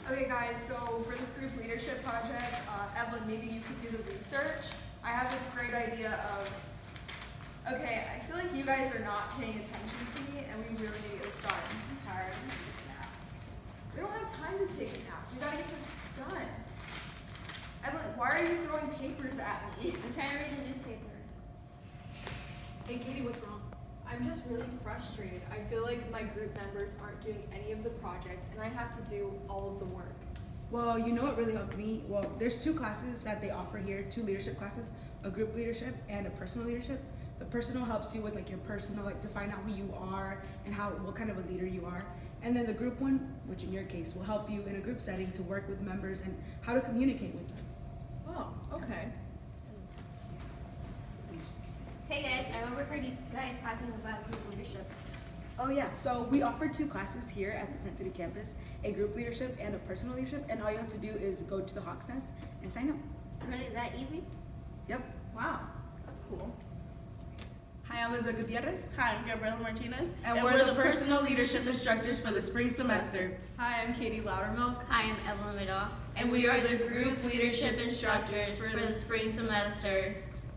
Okay guys, so for this group leadership project, Evelyn, maybe you could do the research. I have this great idea of, okay, I feel like you guys are not paying attention to me and we really need to get this done. I'm tired, I'm gonna take a nap. We don't have time to take a nap, we gotta get this done. Evelyn, why are you throwing papers at me? I'm trying to read the newspaper. Hey Katie, what's wrong? I'm just really frustrated. I feel like my group members aren't doing any of the project and I have to do all of the work. Well, you know what really helped me? Well, there's two classes that they offer here, two leadership classes, a group leadership and a personal leadership. The personal helps you with like your personal, like to find out who you are and what kind of a leader you are. And then the group one, which in your case will help you in a group setting to work with members and how to communicate with them. Oh, okay. Hey guys, I remember you guys talking about group leadership. Oh yeah, so we offer two classes here at the Plant City campus, a group leadership and a personal leadership, and all you have to do is go to the Hawks Nest and sign up. Really that easy? Yep. Wow, that's cool. Hi, I'm Elizabeth Gutierrez. Hi, I'm Gabriela Martinez. And we're the personal leadership instructors for the spring semester. Hi, I'm Katie Loudermilk. Hi, I'm Evelyn Vidal. And we are the group leadership instructors for the spring semester.